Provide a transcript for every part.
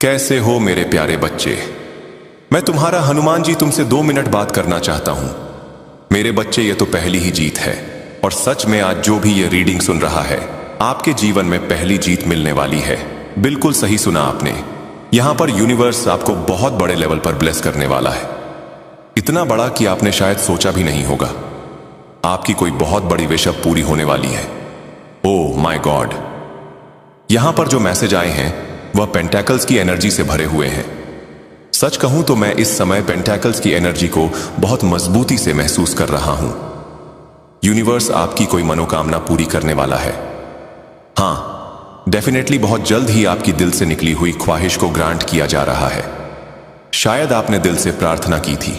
कैसे हो मेरे प्यारे बच्चे। मैं तुम्हारा हनुमान जी तुमसे 2 मिनट बात करना चाहता हूं। मेरे बच्चे, ये तो पहली ही जीत है और सच में आज जो भी ये रीडिंग सुन रहा है, आपके जीवन में पहली जीत मिलने वाली है। बिल्कुल सही सुना आपने। यहां पर यूनिवर्स आपको बहुत बड़े लेवल पर ब्लेस करने वाला है, इतना बड़ा कि आपने शायद सोचा भी नहीं होगा। आपकी कोई बहुत बड़ी विश अब पूरी होने वाली है। ओह माय गॉड, यहां पर जो मैसेज आए हैं वह पेंटैकल्स की एनर्जी से भरे हुए हैं। सच कहूं तो मैं इस समय पेंटैकल्स की एनर्जी को बहुत मजबूती से महसूस कर रहा हूं। यूनिवर्स आपकी कोई मनोकामना पूरी करने वाला है। हां, डेफिनेटली बहुत जल्द ही आपकी दिल से निकली हुई ख्वाहिश को ग्रांट किया जा रहा है। शायद आपने दिल से प्रार्थना की थी,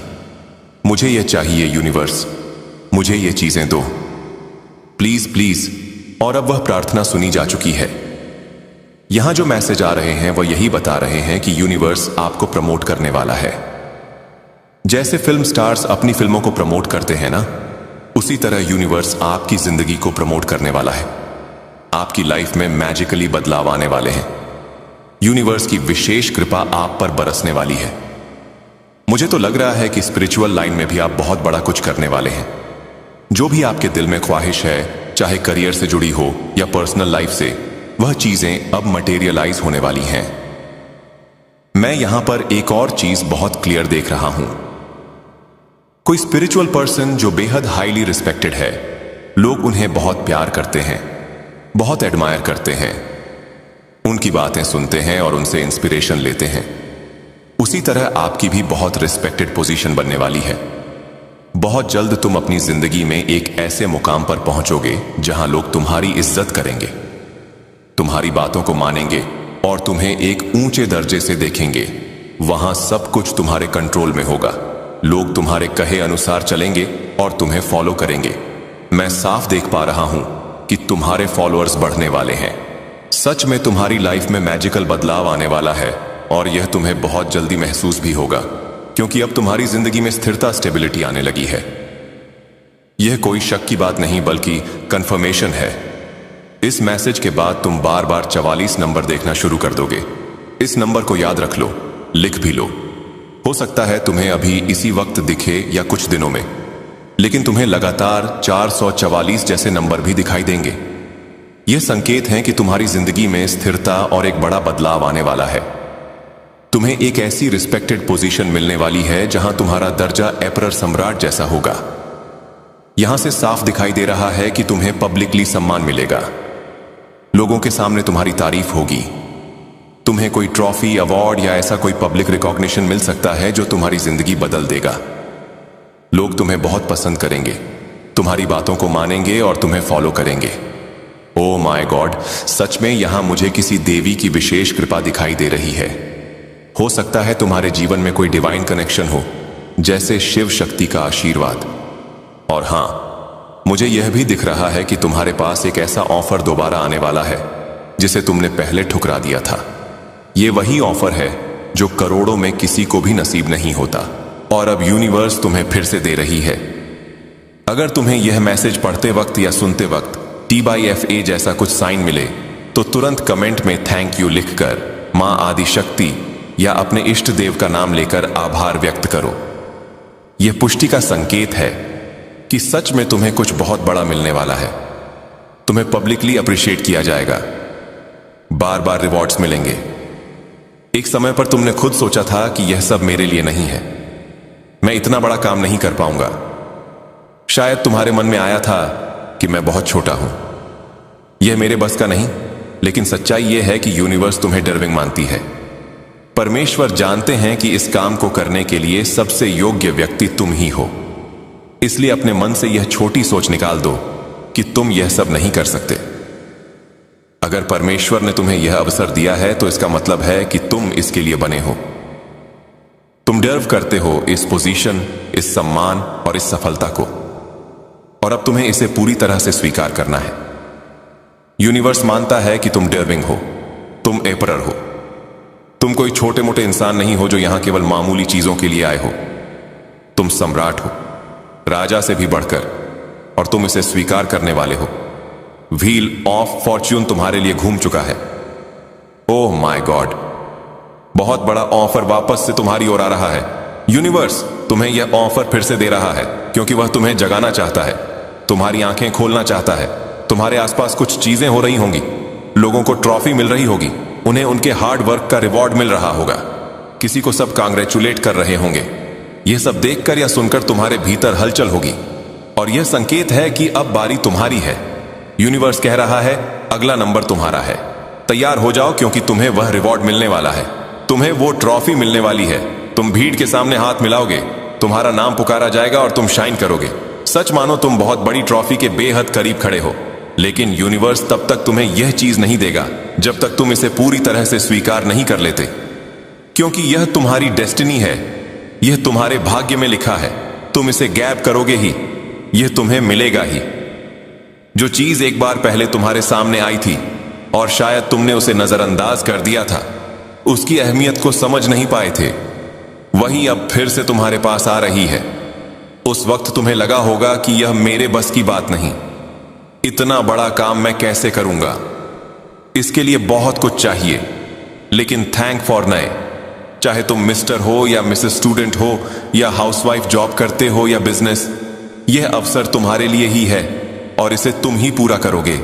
मुझे यह चाहिए यूनिवर्स, मुझे ये चीजें दो, प्लीज प्लीज। और अब वह प्रार्थना सुनी जा चुकी है। यहां जो मैसेज आ रहे हैं वह यही बता रहे हैं कि यूनिवर्स आपको प्रमोट करने वाला है। जैसे फिल्म स्टार्स अपनी फिल्मों को प्रमोट करते हैं ना, उसी तरह यूनिवर्स आपकी जिंदगी को प्रमोट करने वाला है। आपकी लाइफ में मैजिकली बदलाव आने वाले हैं। यूनिवर्स की विशेष कृपा आप पर बरसने वाली है। मुझे तो लग रहा है कि स्पिरिचुअल लाइन में भी आप बहुत बड़ा कुछ करने वाले हैं। जो भी आपके दिल में ख्वाहिश है, चाहे करियर से जुड़ी हो या पर्सनल लाइफ से, वह चीजें अब मटेरियलाइज होने वाली हैं। मैं यहां पर एक और चीज बहुत क्लियर देख रहा हूं। कोई स्पिरिचुअल पर्सन जो बेहद हाईली रिस्पेक्टेड है, लोग उन्हें बहुत प्यार करते हैं, बहुत एडमायर करते हैं, उनकी बातें सुनते हैं और उनसे इंस्पिरेशन लेते हैं। उसी तरह आपकी भी बहुत रिस्पेक्टेड पोजीशन बनने वाली है। बहुत जल्द तुम अपनी जिंदगी में एक ऐसे मुकाम पर पहुंचोगे जहां लोग तुम्हारी इज्जत करेंगे, तुम्हारी बातों को मानेंगे और तुम्हें एक ऊंचे दर्जे से देखेंगे। वहां सब कुछ तुम्हारे कंट्रोल में होगा। लोग तुम्हारे कहे अनुसार चलेंगे और तुम्हें फॉलो करेंगे। मैं साफ देख पा रहा हूं कि तुम्हारे फॉलोअर्स बढ़ने वाले हैं। सच में तुम्हारी लाइफ में मैजिकल बदलाव आने वाला है और यह तुम्हें बहुत जल्दी महसूस भी होगा, क्योंकि अब तुम्हारी जिंदगी में स्थिरता, स्टेबिलिटी आने लगी है। यह कोई शक की बात नहीं बल्कि कंफर्मेशन है। इस मैसेज के बाद तुम बार बार 44 नंबर देखना शुरू कर दोगे। इस नंबर को याद रख लो, लिख भी लो। हो सकता है तुम्हें अभी इसी वक्त दिखे या कुछ दिनों में, लेकिन तुम्हें लगातार 444 जैसे नंबर भी दिखाई देंगे। यह संकेत है कि तुम्हारी जिंदगी में स्थिरता और एक बड़ा बदलाव आने वाला है। तुम्हें एक ऐसी रिस्पेक्टेड पोजीशन मिलने वाली है जहां तुम्हारा दर्जा एम्परर सम्राट जैसा होगा। यहां से साफ दिखाई दे रहा है कि तुम्हें पब्लिकली सम्मान मिलेगा। लोगों के सामने तुम्हारी तारीफ होगी। तुम्हें कोई ट्रॉफी, अवार्ड या ऐसा कोई पब्लिक रिकॉग्निशन मिल सकता है जो तुम्हारी जिंदगी बदल देगा। लोग तुम्हें बहुत पसंद करेंगे, तुम्हारी बातों को मानेंगे और तुम्हें फॉलो करेंगे। ओह माय गॉड, सच में यहां मुझे किसी देवी की विशेष कृपा दिखाई दे रही है। हो सकता है तुम्हारे जीवन में कोई डिवाइन कनेक्शन हो, जैसे शिव शक्ति का आशीर्वाद। और हां, मुझे यह भी दिख रहा है कि तुम्हारे पास एक ऐसा ऑफर दोबारा आने वाला है जिसे तुमने पहले ठुकरा दिया था। यह वही ऑफर है जो करोड़ों में किसी को भी नसीब नहीं होता और अब यूनिवर्स तुम्हें फिर से दे रही है। अगर तुम्हें यह मैसेज पढ़ते वक्त या सुनते वक्त T/FA जैसा कुछ साइन मिले तो तुरंत कमेंट में थैंक यू लिखकर मां आदि शक्ति या अपने इष्ट देव का नाम लेकर आभार व्यक्त करो। यह पुष्टि का संकेत है कि सच में तुम्हें कुछ बहुत बड़ा मिलने वाला है। तुम्हें पब्लिकली अप्रिशिएट किया जाएगा, बार बार रिवॉर्ड्स मिलेंगे। एक समय पर तुमने खुद सोचा था कि यह सब मेरे लिए नहीं है, मैं इतना बड़ा काम नहीं कर पाऊंगा। शायद तुम्हारे मन में आया था कि मैं बहुत छोटा हूं, यह मेरे बस का नहीं। लेकिन सच्चाई यह है कि यूनिवर्स तुम्हें डर्विंग मानती है। परमेश्वर जानते हैं कि इस काम को करने के लिए सबसे योग्य व्यक्ति तुम ही हो। इसलिए अपने मन से यह छोटी सोच निकाल दो कि तुम यह सब नहीं कर सकते। अगर परमेश्वर ने तुम्हें यह अवसर दिया है तो इसका मतलब है कि तुम इसके लिए बने हो। तुम डिजर्व करते हो इस पोजीशन, इस सम्मान और इस सफलता को, और अब तुम्हें इसे पूरी तरह से स्वीकार करना है। यूनिवर्स मानता है कि तुम डिजर्विंग हो, तुम एम्परर हो। तुम कोई छोटे मोटे इंसान नहीं हो जो यहां केवल मामूली चीजों के लिए आए हो। तुम सम्राट हो, राजा से भी बढ़कर, और तुम इसे स्वीकार करने वाले हो। व्हील ऑफ फॉर्च्यून तुम्हारे लिए घूम चुका है। ओह माय गॉड, बहुत बड़ा ऑफर वापस से तुम्हारी ओर आ रहा है। यूनिवर्स तुम्हें यह ऑफर फिर से दे रहा है क्योंकि वह तुम्हें जगाना चाहता है, तुम्हारी आंखें खोलना चाहता है। तुम्हारे आसपास कुछ चीजें हो रही होंगी, लोगों को ट्रॉफी मिल रही होगी, उन्हें उनके हार्ड वर्क का रिवॉर्ड मिल रहा होगा, किसी को सब कांग्रेचुलेट कर रहे होंगे। यह सब देखकर या सुनकर तुम्हारे भीतर हलचल होगी और यह संकेत है कि अब बारी तुम्हारी है। यूनिवर्स कह रहा है अगला नंबर तुम्हारा है, तैयार हो जाओ क्योंकि तुम्हें वह रिवॉर्ड मिलने वाला है, तुम्हें वो ट्रॉफी मिलने वाली है। तुम भीड़ के सामने हाथ मिलाओगे, तुम्हारा नाम पुकारा जाएगा और तुम शाइन करोगे। सच मानो तुम बहुत बड़ी ट्रॉफी के बेहद करीब खड़े हो, लेकिन यूनिवर्स तब तक तुम्हें यह चीज नहीं देगा जब तक तुम इसे पूरी तरह से स्वीकार नहीं कर लेते, क्योंकि यह तुम्हारी डेस्टिनी है, यह तुम्हारे भाग्य में लिखा है। तुम इसे गैप करोगे ही, यह तुम्हें मिलेगा ही। जो चीज एक बार पहले तुम्हारे सामने आई थी और शायद तुमने उसे नजरअंदाज कर दिया था, उसकी अहमियत को समझ नहीं पाए थे, वही अब फिर से तुम्हारे पास आ रही है। उस वक्त तुम्हें लगा होगा कि यह मेरे बस की बात नहीं, इतना बड़ा काम मैं कैसे करूंगा, इसके लिए बहुत कुछ चाहिए। लेकिन थैंक फॉर नए, चाहे तुम मिस्टर हो या मिसेस स्टूडेंट हो या हाउसवाइफ जॉब करते हो या बिजनेस, यह अवसर तुम्हारे लिए ही है और इसे तुम ही पूरा करोगे।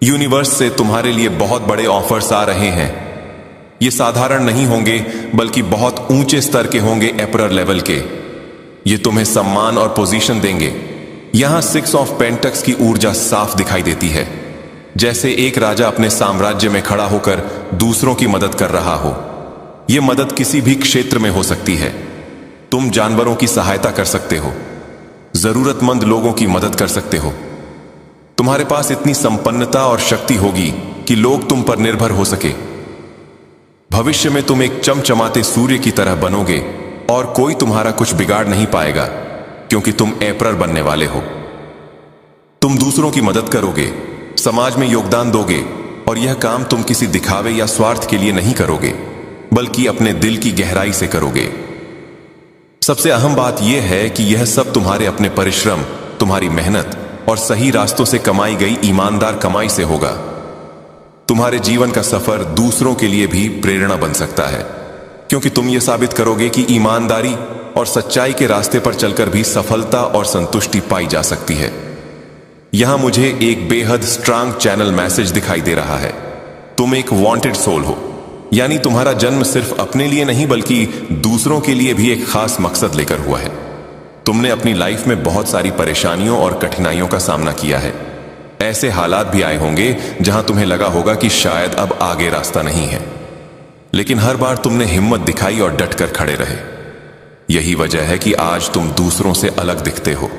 यूनिवर्स से तुम्हारे लिए बहुत बड़े ऑफर्स आ रहे हैं। ये साधारण नहीं होंगे बल्कि बहुत ऊंचे स्तर के होंगे, एम्परर लेवल के। ये तुम्हें सम्मान और पोजीशन देंगे। यहां 6 ऑफ पेंटक्स की ऊर्जा साफ दिखाई देती है, जैसे एक राजा अपने साम्राज्य में खड़ा होकर दूसरों की मदद कर रहा हो। यह मदद किसी भी क्षेत्र में हो सकती है। तुम जानवरों की सहायता कर सकते हो, जरूरतमंद लोगों की मदद कर सकते हो। तुम्हारे पास इतनी संपन्नता और शक्ति होगी कि लोग तुम पर निर्भर हो सके। भविष्य में तुम एक चमचमाते सूर्य की तरह बनोगे और कोई तुम्हारा कुछ बिगाड़ नहीं पाएगा, क्योंकि तुम एम्परर बनने वाले हो। तुम दूसरों की मदद करोगे, समाज में योगदान दोगे, और यह काम तुम किसी दिखावे या स्वार्थ के लिए नहीं करोगे, बल्कि अपने दिल की गहराई से करोगे। सबसे अहम बात यह है कि यह सब तुम्हारे अपने परिश्रम, तुम्हारी मेहनत और सही रास्तों से कमाई गई ईमानदार कमाई से होगा। तुम्हारे जीवन का सफर दूसरों के लिए भी प्रेरणा बन सकता है, क्योंकि तुम यह साबित करोगे कि ईमानदारी और सच्चाई के रास्ते पर चलकर भी सफलता और संतुष्टि पाई जा सकती है। यहां मुझे एक बेहद स्ट्रांग चैनल मैसेज दिखाई दे रहा है। तुम एक वांटेड सोल हो, यानी तुम्हारा जन्म सिर्फ अपने लिए नहीं बल्कि दूसरों के लिए भी एक खास मकसद लेकर हुआ है। तुमने अपनी लाइफ में बहुत सारी परेशानियों और कठिनाइयों का सामना किया है। ऐसे हालात भी आए होंगे जहां तुम्हें लगा होगा कि शायद अब आगे रास्ता नहीं है, लेकिन हर बार तुमने हिम्मत दिखाई और डटकर खड़े रहे। यही वजह है कि आज तुम दूसरों से अलग दिखते हो।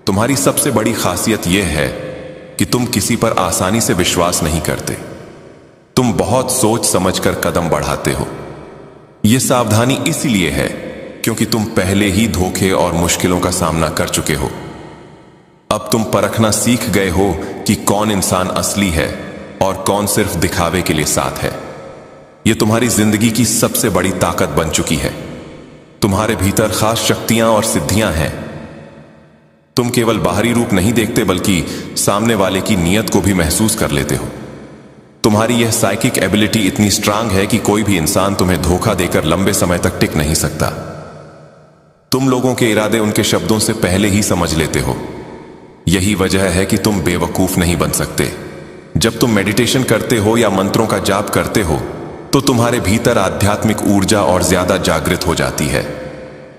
तुम्हारी सबसे बड़ी खासियत यह है कि तुम किसी पर आसानी से विश्वास नहीं करते। तुम बहुत सोच समझकर कदम बढ़ाते हो। यह सावधानी इसलिए है क्योंकि तुम पहले ही धोखे और मुश्किलों का सामना कर चुके हो। अब तुम परखना सीख गए हो कि कौन इंसान असली है और कौन सिर्फ दिखावे के लिए साथ है। यह तुम्हारी जिंदगी की सबसे बड़ी ताकत बन चुकी है। तुम्हारे भीतर खास शक्तियां और सिद्धियां हैं। तुम केवल बाहरी रूप नहीं देखते बल्कि सामने वाले की नीयत को भी महसूस कर लेते हो। तुम्हारी यह साइकिक एबिलिटी इतनी स्ट्रांग है कि कोई भी इंसान तुम्हें धोखा देकर लंबे समय तक टिक नहीं सकता। तुम लोगों के इरादे उनके शब्दों से पहले ही समझ लेते हो। यही वजह है कि तुम बेवकूफ नहीं बन सकते। जब तुम मेडिटेशन करते हो या मंत्रों का जाप करते हो तो तुम्हारे भीतर आध्यात्मिक ऊर्जा और ज्यादा जागृत हो जाती है।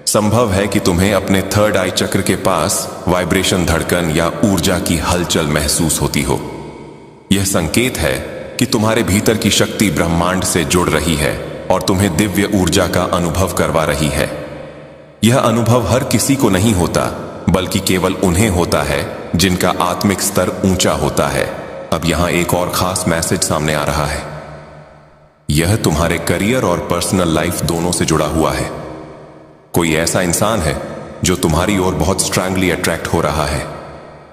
संभव है कि तुम्हें अपने थर्ड आई चक्र के पास वाइब्रेशन, धड़कन या ऊर्जा की हलचल महसूस होती हो। यह संकेत है कि तुम्हारे भीतर की शक्ति ब्रह्मांड से जुड़ रही है और तुम्हें दिव्य ऊर्जा का अनुभव करवा रही है। यह अनुभव हर किसी को नहीं होता, बल्कि केवल उन्हें होता है जिनका आत्मिक स्तर ऊंचा होता है। अब यहां एक और खास मैसेज सामने आ रहा है। यह तुम्हारे करियर और पर्सनल लाइफ दोनों से जुड़ा हुआ है। कोई ऐसा इंसान है जो तुम्हारी ओर बहुत स्ट्रांगली अट्रैक्ट हो रहा है।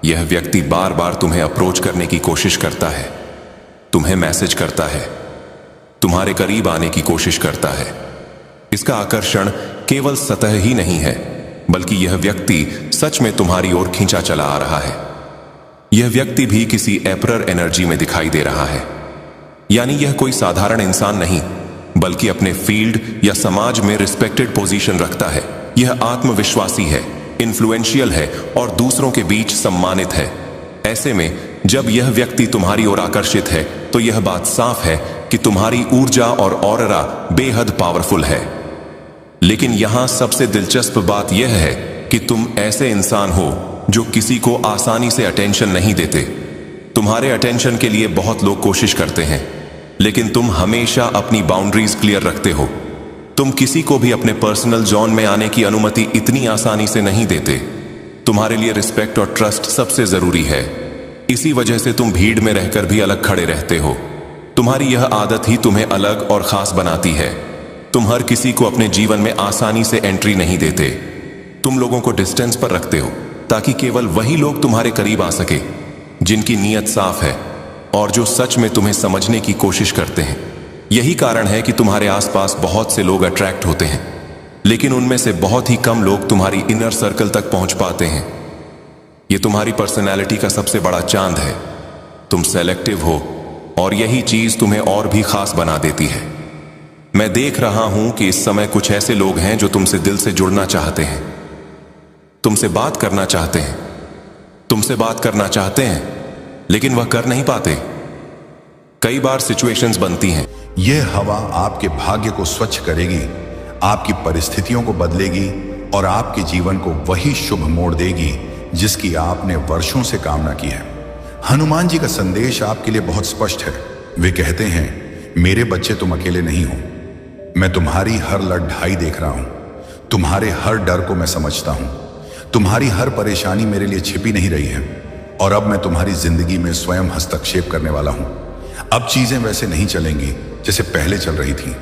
यह व्यक्ति बार बार तुम्हें अप्रोच करने की कोशिश करता है, तुम्हें मैसेज करता है, तुम्हारे करीब आने की कोशिश करता है। इसका आकर्षण केवल सतह ही नहीं है, बल्कि यह व्यक्ति सच में तुम्हारी ओर खींचा चला आ रहा है। यह व्यक्ति भी किसी एम्परर एनर्जी में दिखाई दे रहा है, यानी यह कोई साधारण इंसान नहीं, बल्कि अपने फील्ड या समाज में रिस्पेक्टेड पोजीशन रखता है। यह आत्मविश्वासी है, इन्फ्लुएंशियल है और दूसरों के बीच सम्मानित है। ऐसे में जब यह व्यक्ति तुम्हारी ओर आकर्षित है तो यह बात साफ है कि तुम्हारी ऊर्जा और ऑरा बेहद पावरफुल है। लेकिन यहां सबसे दिलचस्प बात यह है कि तुम ऐसे इंसान हो जो किसी को आसानी से अटेंशन नहीं देते। तुम्हारे अटेंशन के लिए बहुत लोग कोशिश करते हैं, लेकिन तुम हमेशा अपनी बाउंड्रीज क्लियर रखते हो। तुम किसी को भी अपने पर्सनल जोन में आने की अनुमति इतनी आसानी से नहीं देते। तुम्हारे लिए रिस्पेक्ट और ट्रस्ट सबसे जरूरी है। इसी वजह से तुम भीड़ में रहकर भी अलग खड़े रहते हो। तुम्हारी यह आदत ही तुम्हें अलग और खास बनाती है। तुम हर किसी को अपने जीवन में आसानी से एंट्री नहीं देते। तुम लोगों को डिस्टेंस पर रखते हो ताकि केवल वही लोग तुम्हारे करीब आ सके जिनकी नीयत साफ है और जो सच में तुम्हें समझने की कोशिश करते हैं। यही कारण है कि तुम्हारे आसपास बहुत से लोग अट्रैक्ट होते हैं, लेकिन उनमें से बहुत ही कम लोग तुम्हारी इनर सर्कल तक पहुंच पाते हैं। यह तुम्हारी पर्सनैलिटी का सबसे बड़ा चांद है। तुम सेलेक्टिव हो और यही चीज तुम्हें और भी खास बना देती है। मैं देख रहा हूं कि इस समय कुछ ऐसे लोग हैं जो तुमसे दिल से जुड़ना चाहते हैं, तुमसे बात करना चाहते हैं, तुमसे बात करना चाहते हैं, लेकिन वह कर नहीं पाते। कई बार सिचुएशंस बनती हैं। यह हवा आपके भाग्य को स्वच्छ करेगी, आपकी परिस्थितियों को बदलेगी और आपके जीवन को वही शुभ मोड़ देगी जिसकी आपने वर्षों से कामना की है। हनुमान जी का संदेश आपके लिए बहुत स्पष्ट है। वे कहते हैं, मेरे बच्चे तुम अकेले नहीं हो। मैं तुम्हारी हर लड़ाई देख रहा हूं, तुम्हारे हर डर को मैं समझता हूं, तुम्हारी हर परेशानी मेरे लिए छिपी नहीं रही है और अब मैं तुम्हारी जिंदगी में स्वयं हस्तक्षेप करने वाला हूं। अब चीजें वैसे नहीं चलेंगी जैसे पहले चल रही थी।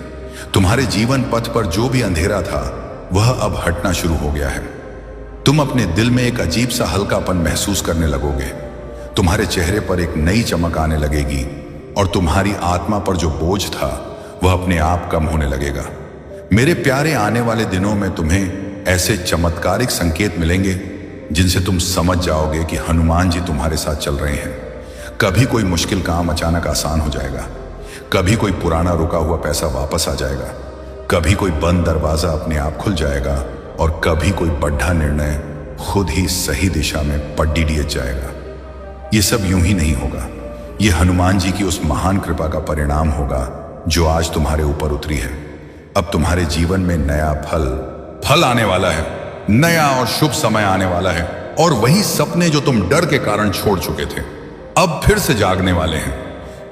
तुम्हारे जीवन पथ पर जो भी अंधेरा था वह अब हटना शुरू हो गया है। तुम अपने दिल में एक अजीब सा हल्कापन महसूस करने लगोगे। तुम्हारे चेहरे पर एक नई चमक आने लगेगी और तुम्हारी आत्मा पर जो बोझ था वह अपने आप कम होने लगेगा। मेरे प्यारे, आने वाले दिनों में तुम्हें ऐसे चमत्कारिक संकेत मिलेंगे जिनसे तुम समझ जाओगे कि हनुमान जी तुम्हारे साथ चल रहे हैं। कभी कोई मुश्किल काम अचानक आसान हो जाएगा, कभी कोई पुराना रुका हुआ पैसा वापस आ जाएगा, कभी कोई बंद दरवाजा अपने आप खुल जाएगा और कभी कोई बड़ा निर्णय खुद ही सही दिशा में पड्डी दिए जाएगा। ये सब यूं ही नहीं होगा। ये हनुमान जी की उस महान कृपा का परिणाम होगा जो आज तुम्हारे ऊपर उतरी है। अब तुम्हारे जीवन में नया फल आने वाला है, नया और शुभ समय आने वाला है और वही सपने जो तुम डर के कारण छोड़ चुके थे अब फिर से जागने वाले हैं,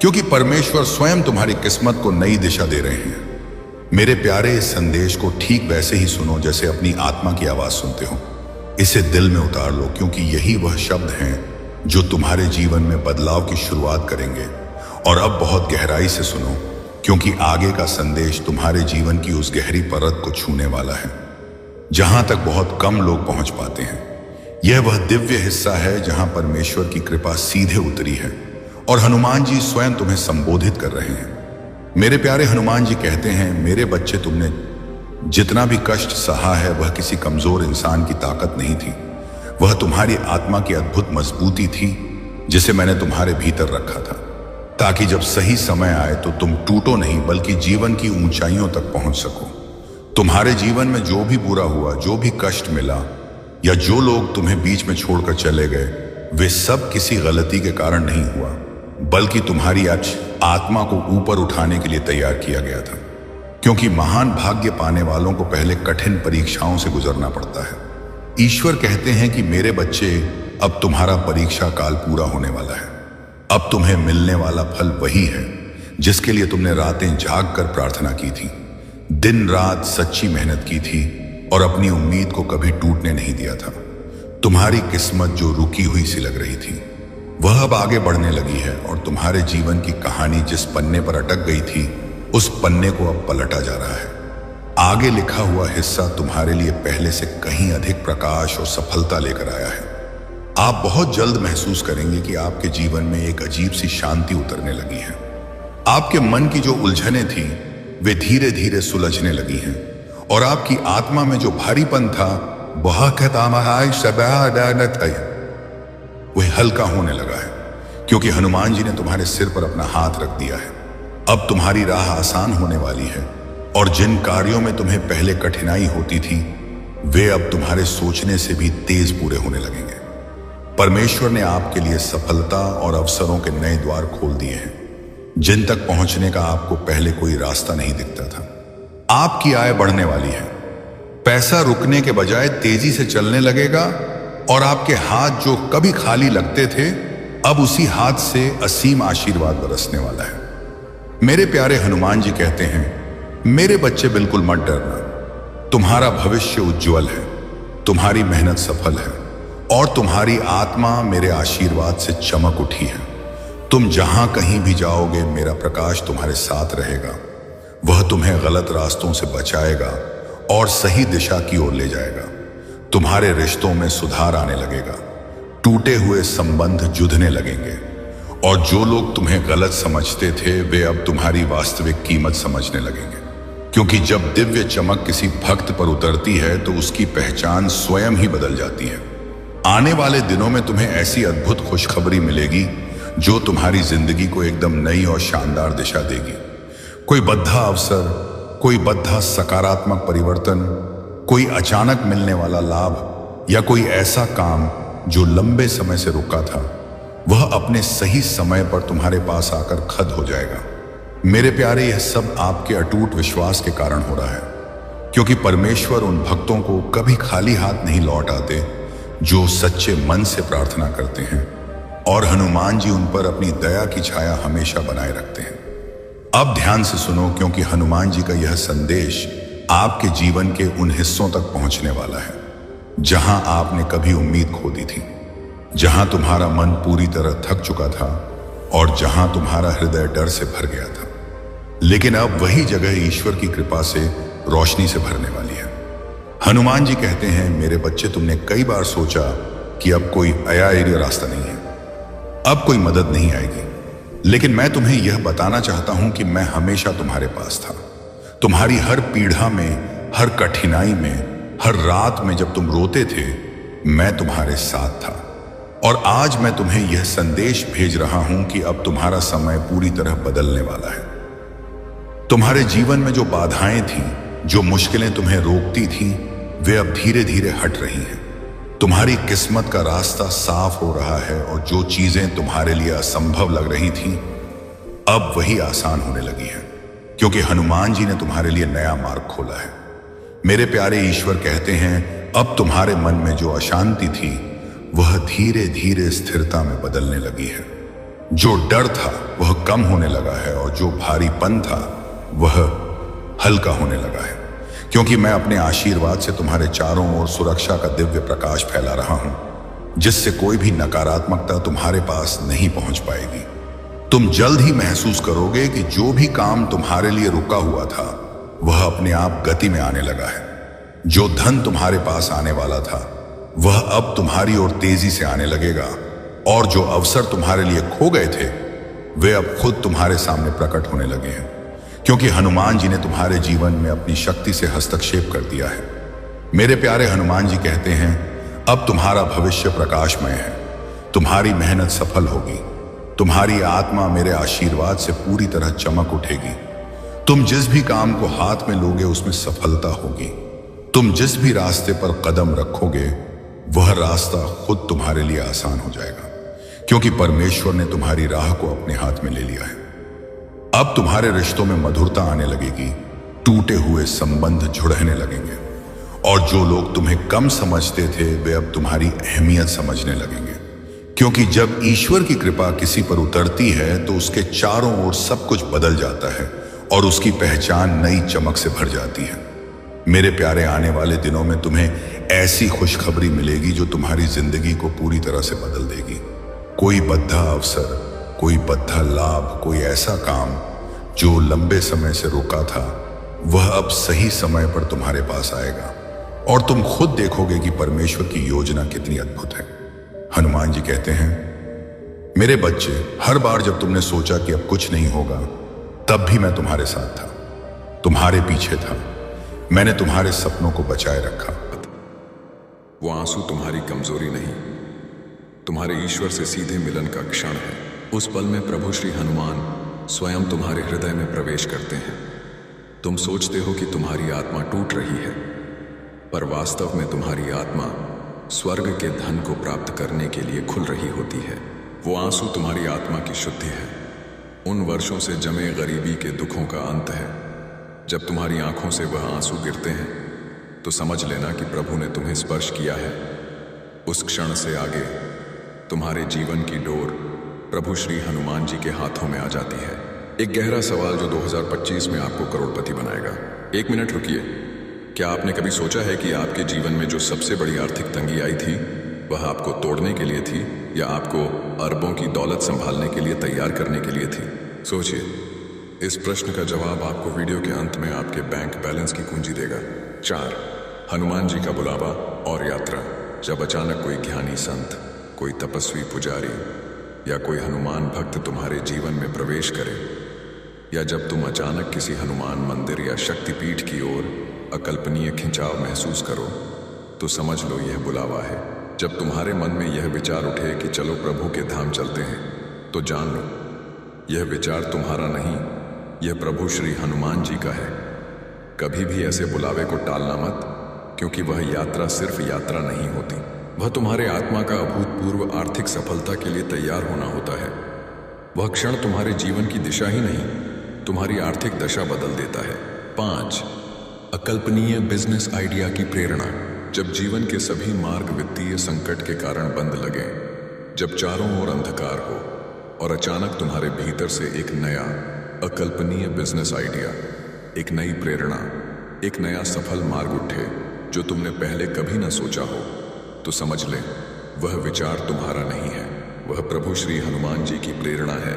क्योंकि परमेश्वर स्वयं तुम्हारी किस्मत को नई दिशा दे रहे हैं। मेरे प्यारे, इस संदेश को ठीक वैसे ही सुनो जैसे अपनी आत्मा की आवाज सुनते हो। इसे दिल में उतार लो, क्योंकि यही वह शब्द हैं जो तुम्हारे जीवन में बदलाव की शुरुआत करेंगे। और अब बहुत गहराई से सुनो, क्योंकि आगे का संदेश तुम्हारे जीवन की उस गहरी परत को छूने वाला है जहां तक बहुत कम लोग पहुंच पाते हैं। यह वह दिव्य हिस्सा है जहां परमेश्वर की कृपा सीधे उतरी है और हनुमान जी स्वयं तुम्हें संबोधित कर रहे हैं। मेरे प्यारे, हनुमान जी कहते हैं, मेरे बच्चे, तुमने जितना भी कष्ट सहा है वह किसी कमजोर इंसान की ताकत नहीं थी। वह तुम्हारी आत्मा की अद्भुत मजबूती थी जिसे मैंने तुम्हारे भीतर रखा था, ताकि जब सही समय आए तो तुम टूटो नहीं बल्कि जीवन की ऊंचाइयों तक पहुंच सको। तुम्हारे जीवन में जो भी बुरा हुआ, जो भी कष्ट मिला या जो लोग तुम्हें बीच में छोड़कर चले गए, वे सब किसी गलती के कारण नहीं हुआ, बल्कि तुम्हारी आत्मा को ऊपर उठाने के लिए तैयार किया गया था। क्योंकि महान भाग्य पाने वालों को पहले कठिन परीक्षाओं से गुजरना पड़ता है। ईश्वर कहते हैं कि मेरे बच्चे, अब तुम्हारा परीक्षा काल पूरा होने वाला है। अब तुम्हें मिलने वाला फल वही है जिसके लिए तुमने रातें जाग कर प्रार्थना की थी, दिन रात सच्ची मेहनत की थी और अपनी उम्मीद को कभी टूटने नहीं दिया था। तुम्हारी किस्मत जो रुकी हुई सी लग रही थी वह अब आगे बढ़ने लगी है और तुम्हारे जीवन की कहानी जिस पन्ने पर अटक गई थी उस पन्ने को अब पलटा जा रहा है। आगे लिखा हुआ हिस्सा तुम्हारे लिए पहले से कहीं अधिक प्रकाश और सफलता लेकर आया है। आप बहुत जल्द महसूस करेंगे कि आपके जीवन में एक अजीब सी शांति उतरने लगी है। आपके मन की जो उलझनें थी वे धीरे धीरे सुलझने लगी हैं और आपकी आत्मा में जो भारीपन था वह हल्का होने लगा है, क्योंकि हनुमान जी ने तुम्हारे सिर पर अपना हाथ रख दिया है। अब तुम्हारी राह आसान होने वाली है और जिन कार्यों में तुम्हें पहले कठिनाई होती थी वे अब तुम्हारे सोचने से भी तेज पूरे होने लगेंगे। परमेश्वर ने आपके लिए सफलता और अवसरों के नए द्वार खोल दिए हैं जिन तक पहुंचने का आपको पहले कोई रास्ता नहीं दिखता था। आपकी आय बढ़ने वाली है, पैसा रुकने के बजाय तेजी से चलने लगेगा और आपके हाथ जो कभी खाली लगते थे अब उसी हाथ से असीम आशीर्वाद बरसने वाला है। मेरे प्यारे हनुमान जी कहते हैं, मेरे बच्चे बिल्कुल मत डरना, तुम्हारा भविष्य उज्जवल है, तुम्हारी मेहनत सफल है और तुम्हारी आत्मा मेरे आशीर्वाद से चमक उठी है। तुम जहां कहीं भी जाओगे मेरा प्रकाश तुम्हारे साथ रहेगा, वह तुम्हें गलत रास्तों से बचाएगा और सही दिशा की ओर ले जाएगा। तुम्हारे रिश्तों में सुधार आने लगेगा, टूटे हुए संबंध जुड़ने लगेंगे और जो लोग तुम्हें गलत समझते थे वे अब तुम्हारी वास्तविक कीमत समझने लगेंगे। क्योंकि जब दिव्य चमक किसी भक्त पर उतरती है तो उसकी पहचान स्वयं ही बदल जाती है। आने वाले दिनों में तुम्हें ऐसी अद्भुत खुशखबरी मिलेगी जो तुम्हारी जिंदगी को एकदम नई और शानदार दिशा देगी। कोई बद्धा अवसर, कोई बद्धा सकारात्मक परिवर्तन, कोई अचानक मिलने वाला लाभ या कोई ऐसा काम जो लंबे समय से रुका था वह अपने सही समय पर तुम्हारे पास आकर खद हो जाएगा। मेरे प्यारे, यह सब आपके अटूट विश्वास के कारण हो रहा है, क्योंकि परमेश्वर उन भक्तों को कभी खाली हाथ नहीं लौट आते जो सच्चे मन से प्रार्थना करते हैं और हनुमान जी उन पर अपनी दया की छाया हमेशा बनाए रखते हैं। अब ध्यान से सुनो, क्योंकि हनुमान जी का यह संदेश आपके जीवन के उन हिस्सों तक पहुंचने वाला है जहां आपने कभी उम्मीद खो दी थी, जहां तुम्हारा मन पूरी तरह थक चुका था और जहां तुम्हारा हृदय डर से भर गया था। लेकिन अब वही जगह ईश्वर की कृपा से रोशनी से भरने वाली है। हनुमान जी कहते हैं, मेरे बच्चे, तुमने कई बार सोचा कि अब कोई आया रास्ता नहीं है, अब कोई मदद नहीं आएगी, लेकिन मैं तुम्हें यह बताना चाहता हूं कि मैं हमेशा तुम्हारे पास था। तुम्हारी हर पीड़ा में, हर कठिनाई में, हर रात में जब तुम रोते थे मैं तुम्हारे साथ था। और आज मैं तुम्हें यह संदेश भेज रहा हूं कि अब तुम्हारा समय पूरी तरह बदलने वाला है। तुम्हारे जीवन में जो बाधाएं थीं, जो मुश्किलें तुम्हें रोकती थीं, वे अब धीरे धीरे हट रही हैं। तुम्हारी किस्मत का रास्ता साफ हो रहा है और जो चीजें तुम्हारे लिए असंभव लग रही थीं, अब वही आसान होने लगी हैं, क्योंकि हनुमान जी ने तुम्हारे लिए नया मार्ग खोला है। मेरे प्यारे, ईश्वर कहते हैं, अब तुम्हारे मन में जो अशांति थी वह धीरे धीरे स्थिरता में बदलने लगी है। जो डर था वह कम होने लगा है और जो भारीपन था वह हल्का होने लगा है, क्योंकि मैं अपने आशीर्वाद से तुम्हारे चारों ओर सुरक्षा का दिव्य प्रकाश फैला रहा हूं, जिससे कोई भी नकारात्मकता तुम्हारे पास नहीं पहुंच पाएगी। तुम जल्द ही महसूस करोगे कि जो भी काम तुम्हारे लिए रुका हुआ था वह अपने आप गति में आने लगा है। जो धन तुम्हारे पास आने वाला था वह अब तुम्हारी ओर तेजी से आने लगेगा और जो अवसर तुम्हारे लिए खो गए थे वे अब खुद तुम्हारे सामने प्रकट होने लगे हैं, क्योंकि हनुमान जी ने तुम्हारे जीवन में अपनी शक्ति से हस्तक्षेप कर दिया है। मेरे प्यारे, हनुमान जी कहते हैं, अब तुम्हारा भविष्य प्रकाशमय है, तुम्हारी मेहनत सफल होगी, तुम्हारी आत्मा मेरे आशीर्वाद से पूरी तरह चमक उठेगी। तुम जिस भी काम को हाथ में लोगे उसमें सफलता होगी। तुम जिस भी रास्ते पर कदम रखोगे वह रास्ता खुद तुम्हारे लिए आसान हो जाएगा, क्योंकि परमेश्वर ने तुम्हारी राह को अपने हाथ में ले लिया है। अब तुम्हारे रिश्तों में मधुरता आने लगेगी, टूटे हुए संबंध जुड़ने लगेंगे और जो लोग तुम्हें कम समझते थे वे अब तुम्हारी अहमियत समझने लगेंगे, क्योंकि जब ईश्वर की कृपा किसी पर उतरती है तो उसके चारों ओर सब कुछ बदल जाता है और उसकी पहचान नई चमक से भर जाती है। मेरे प्यारे, आने वाले दिनों में तुम्हें ऐसी खुशखबरी मिलेगी जो तुम्हारी जिंदगी को पूरी तरह से बदल देगी। कोई बद्धा अवसर, कोई बद्धा लाभ, कोई ऐसा काम जो लंबे समय से रुका था वह अब सही समय पर तुम्हारे पास आएगा और तुम खुद देखोगे कि परमेश्वर की योजना कितनी अद्भुत है। हनुमान जी कहते हैं, मेरे बच्चे, हर बार जब तुमने सोचा कि अब कुछ नहीं होगा तब भी मैं तुम्हारे साथ था, तुम्हारे पीछे था, मैंने तुम्हारे सपनों को बचाए रखा। वो आंसू तुम्हारी कमजोरी नहीं, तुम्हारे ईश्वर से सीधे मिलन का क्षण है। उस पल में प्रभु श्री हनुमान स्वयं तुम्हारे हृदय में प्रवेश करते हैं। तुम सोचते हो कि तुम्हारी आत्मा टूट रही है, पर वास्तव में तुम्हारी आत्मा स्वर्ग के धन को प्राप्त करने के लिए खुल रही होती है। वो आंसू तुम्हारी आत्मा की शुद्धि है, उन वर्षों से जमे गरीबी के दुखों का अंत है। जब तुम्हारी आंखों से वह आंसू गिरते हैं तो समझ लेना कि प्रभु ने तुम्हें स्पर्श किया है। उस क्षण से आगे तुम्हारे जीवन की डोर प्रभु श्री हनुमान जी के हाथों में आ जाती है। एक गहरा सवाल जो 2025 में आपको करोड़पति बनाएगा। 1 मिनट रुकिए। क्या आपने कभी सोचा है कि आपके जीवन में जो सबसे बड़ी आर्थिक तंगी आई थी वह आपको तोड़ने के लिए थी या आपको अरबों की दौलत संभालने के लिए तैयार करने के लिए थी? सोचिए। इस प्रश्न का जवाब आपको वीडियो के अंत में आपके बैंक बैलेंस की कुंजी देगा। 4. हनुमान जी का बुलावा और यात्रा। जब अचानक कोई ज्ञानी संत, कोई तपस्वी पुजारी या कोई हनुमान भक्त तुम्हारे जीवन में प्रवेश करे, या जब तुम अचानक किसी हनुमान मंदिर या शक्तिपीठ की ओर अकल्पनीय खिंचाव महसूस करो, तो समझ लो यह बुलावा है। जब तुम्हारे मन में यह विचार उठे कि चलो प्रभु के धाम चलते हैं, तो जान लो यह विचार तुम्हारा नहीं, यह प्रभु श्री हनुमान जी का है। कभी भी ऐसे बुलावे को टालना मत, क्योंकि वह यात्रा सिर्फ यात्रा नहीं होती, वह तुम्हारे आत्मा का अभूतपूर्व आर्थिक सफलता के लिए तैयार होना होता है। वह क्षण तुम्हारे जीवन की दिशा ही नहीं, तुम्हारी आर्थिक दशा बदल देता है। 5. अकल्पनीय बिजनेस आइडिया की प्रेरणा। जब जीवन के सभी मार्ग वित्तीय संकट के कारण बंद लगे, जब चारों ओर अंधकार हो और अचानक तुम्हारे भीतर से एक नया अकल्पनीय बिजनेस आइडिया, एक नई प्रेरणा, एक नया सफल मार्ग उठे जो तुमने पहले कभी न सोचा हो, तो समझ ले वह विचार तुम्हारा नहीं है, वह प्रभु श्री हनुमान जी की प्रेरणा है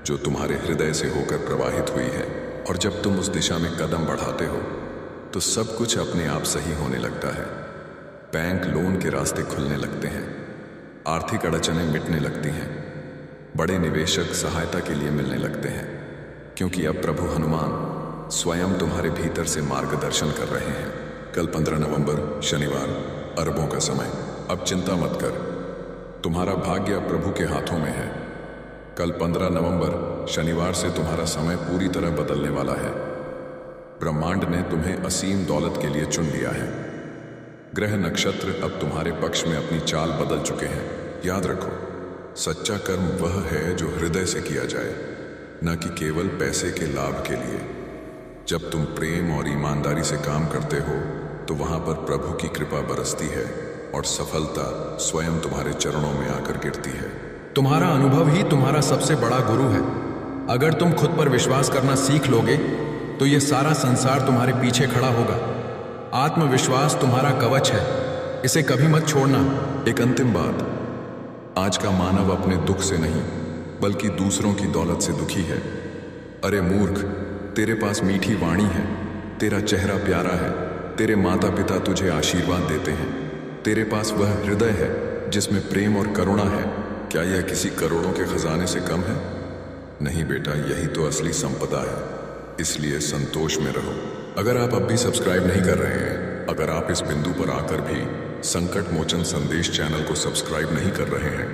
जो तुम्हारे हृदय से होकर प्रवाहित हुई है। और जब तुम उस दिशा में कदम बढ़ाते हो तो सब कुछ अपने आप सही होने लगता है। बैंक लोन के रास्ते खुलने लगते हैं, आर्थिक अड़चनें मिटने लगती हैं, बड़े निवेशक सहायता के लिए मिलने लगते हैं, क्योंकि अब प्रभु हनुमान स्वयं तुम्हारे भीतर से मार्गदर्शन कर रहे हैं। कल 15 नवंबर शनिवार, अरबों का समय। अब चिंता मत कर, तुम्हारा भाग्य अब प्रभु के हाथों में है। कल 15 नवंबर शनिवार से तुम्हारा समय पूरी तरह बदलने वाला है। ब्रह्मांड ने तुम्हें असीम दौलत के लिए चुन लिया है। ग्रह नक्षत्र अब तुम्हारे पक्ष में अपनी चाल बदल चुके हैं। याद रखो, सच्चा कर्म वह है जो हृदय से किया जाए, न कि केवल पैसे के लाभ के लिए। जब तुम प्रेम और ईमानदारी से काम करते हो तो वहां पर प्रभु की कृपा बरसती है और सफलता स्वयं तुम्हारे चरणों में आकर गिरती है। तुम्हारा अनुभव ही तुम्हारा सबसे बड़ा गुरु है। अगर तुम खुद पर विश्वास करना सीख लोगे तो यह सारा संसार तुम्हारे पीछे खड़ा होगा। आत्मविश्वास तुम्हारा कवच है, इसे कभी मत छोड़ना। एक अंतिम बात, आज का मानव अपने दुख से नहीं बल्कि दूसरों की दौलत से दुखी है। अरे मूर्ख, तेरे पास मीठी वाणी है, तेरा चेहरा प्यारा है, तेरे माता पिता तुझे आशीर्वाद देते हैं, तेरे पास वह हृदय है जिसमें प्रेम और करुणा है। क्या यह किसी करोड़ों के खजाने से कम है? नहीं बेटा, यही तो असली संपदा है। इसलिए संतोष में रहो। अगर आप अब भी सब्सक्राइब नहीं कर रहे हैं, अगर आप इस बिंदु पर आकर भी संकट मोचन संदेश चैनल को सब्सक्राइब नहीं कर रहे हैं,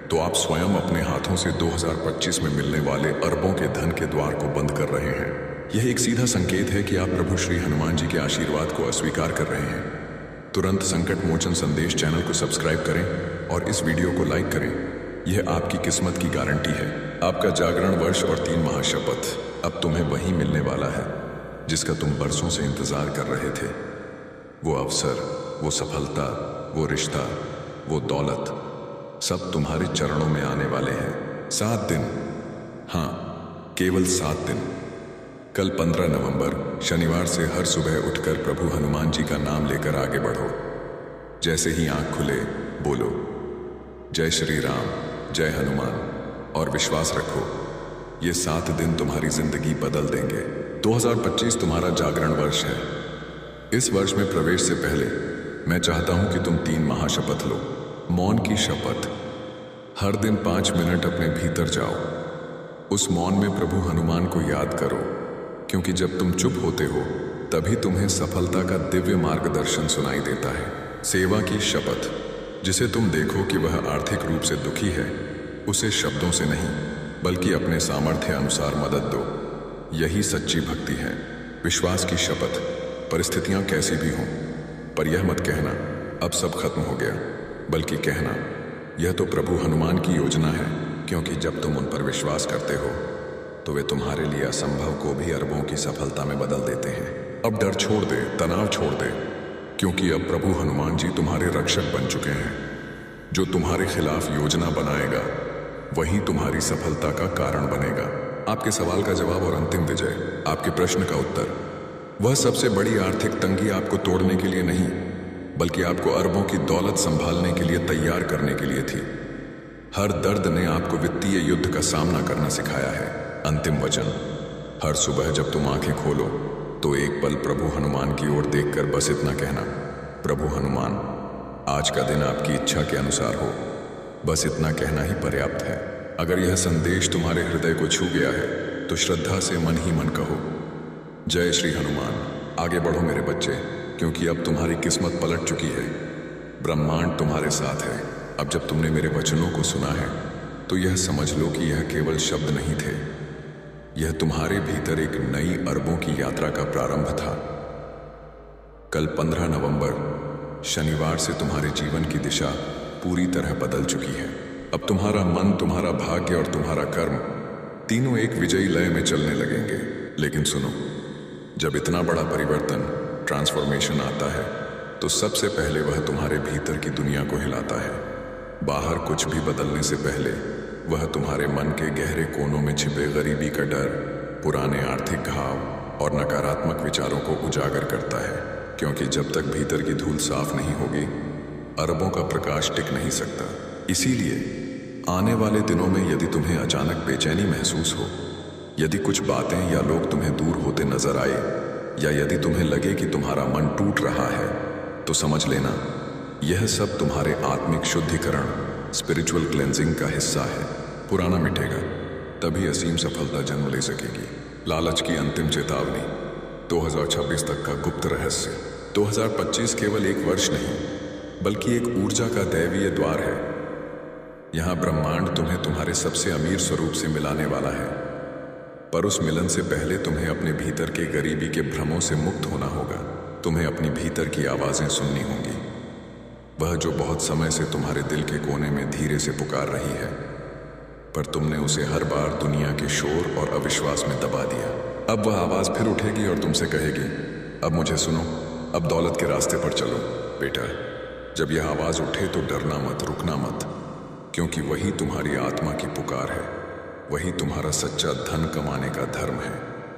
तो आप स्वयं अपने हाथों से 2025 में मिलने वाले अरबों के धन के द्वार को बंद कर रहे हैं। यह एक सीधा संकेत है कि आप प्रभु श्री हनुमान जी के आशीर्वाद को अस्वीकार कर रहे हैं। तुरंत संकट मोचन संदेश चैनल को सब्सक्राइब करें और इस वीडियो को लाइक करें। यह आपकी किस्मत की गारंटी है। आपका जागरण वर्ष और 3 महाशपथ अब तुम्हें वही मिलने वाला है जिसका तुम बरसों से इंतजार कर रहे थे। वो अवसर, वो सफलता, वो रिश्ता, वो दौलत, सब तुम्हारे चरणों में आने वाले हैं। 7 दिन, हाँ, केवल 7 दिन। कल 15 नवंबर शनिवार से हर सुबह उठकर प्रभु हनुमान जी का नाम लेकर आगे बढ़ो। जैसे ही आंख खुले बोलो जय श्री राम, जय हनुमान, और विश्वास रखो ये 7 दिन तुम्हारी जिंदगी बदल देंगे। 2025 तुम्हारा जागरण वर्ष है। इस वर्ष में प्रवेश से पहले मैं चाहता हूं कि तुम 3 महाशपथ लो। मौन की शपथ। हर दिन 5 मिनट अपने भीतर जाओ। उस मौन में प्रभु हनुमान को याद करो, क्योंकि जब तुम चुप होते हो तभी तुम्हें सफलता का दिव्य मार्गदर्शन सुनाई देता है। सेवा की शपथ। जिसे तुम देखो कि वह आर्थिक रूप से दुखी है, उसे शब्दों से नहीं बल्कि अपने सामर्थ्य अनुसार मदद दो। यही सच्ची भक्ति है। विश्वास की शपथ, परिस्थितियां कैसी भी हों, पर यह मत कहना अब सब खत्म हो गया, बल्कि कहना यह तो प्रभु हनुमान की योजना है, क्योंकि जब तुम उन पर विश्वास करते हो तो वे तुम्हारे लिए असंभव को भी अरबों की सफलता में बदल देते हैं। अब डर छोड़ दे, तनाव छोड़ दे, क्योंकि अब प्रभु हनुमान जी तुम्हारे रक्षक बन चुके हैं। जो तुम्हारे खिलाफ योजना बनाएगा वही तुम्हारी सफलता का कारण बनेगा। आपके सवाल का जवाब और अंतिम विजय, आपके प्रश्न का उत्तर, वह सबसे बड़ी आर्थिक तंगी आपको तोड़ने के लिए नहीं, बल्कि आपको अरबों की दौलत संभालने के लिए तैयार करने के लिए थी। हर दर्द ने आपको वित्तीय युद्ध का सामना करना सिखाया है। अंतिम वचन, हर सुबह जब तुम आंखें खोलो तो एक पल प्रभु हनुमान की ओर देखकर बस इतना कहना, प्रभु हनुमान, आज का दिन आपकी इच्छा के अनुसार हो। बस इतना कहना ही पर्याप्त है। अगर यह संदेश तुम्हारे हृदय को छू गया है तो श्रद्धा से मन ही मन कहो, जय श्री हनुमान। आगे बढ़ो मेरे बच्चे, क्योंकि अब तुम्हारी किस्मत पलट चुकी है। ब्रह्मांड तुम्हारे साथ है। अब जब तुमने मेरे वचनों को सुना है तो यह समझ लो कि यह केवल शब्द नहीं थे, यह तुम्हारे भीतर एक नई अरबों की यात्रा का प्रारंभ था। कल 15 नवंबर शनिवार से तुम्हारे जीवन की दिशा पूरी तरह बदल चुकी है। अब तुम्हारा मन, तुम्हारा भाग्य और तुम्हारा कर्म तीनों एक विजयी लय में चलने लगेंगे। लेकिन सुनो, जब इतना बड़ा परिवर्तन, ट्रांसफॉर्मेशन आता है तो सबसे पहले वह तुम्हारे भीतर की दुनिया को हिलाता है। बाहर कुछ भी बदलने से पहले वह तुम्हारे मन के गहरे कोनों में छिपे गरीबी का डर, पुराने आर्थिक घाव और नकारात्मक विचारों को उजागर करता है। क्योंकि जब तक भीतर की धूल साफ नहीं होगी, अरबों का प्रकाश टिक नहीं सकता। इसीलिए आने वाले दिनों में यदि तुम्हें अचानक बेचैनी महसूस हो, यदि कुछ बातें या लोग तुम्हें दूर होते नजर आए, या यदि तुम्हें लगे कि तुम्हारा मन टूट रहा है, तो समझ लेना यह सब तुम्हारे आत्मिक शुद्धिकरण, स्पिरिचुअल क्लेंजिंग का हिस्सा है। पुराना मिटेगा, तभी असीम सफलता जन्म ले सकेगी। लालच की अंतिम चेतावनी, 2026 तक का गुप्त रहस्य। 2025 केवल एक वर्ष नहीं, बल्कि एक ऊर्जा का दैवीय द्वार है। यहां ब्रह्मांड तुम्हें तुम्हारे सबसे अमीर स्वरूप से मिलाने वाला है, पर उस मिलन से पहले तुम्हें अपने भीतर के गरीबी के भ्रमों से मुक्त होना होगा। तुम्हें अपनी भीतर की आवाजें सुननी होंगी, वह जो बहुत समय से तुम्हारे दिल के कोने में धीरे से पुकार रही है, पर तुमने उसे हर बार दुनिया के शोर और अविश्वास में दबा दिया। अब वह आवाज फिर उठेगी और तुमसे कहेगी, अब मुझे सुनो, अब दौलत के रास्ते पर चलो। बेटा, जब यह आवाज उठे तो डरना मत, रुकना मत, क्योंकि वही तुम्हारी आत्मा की पुकार है, वही तुम्हारा सच्चा धन कमाने का धर्म है।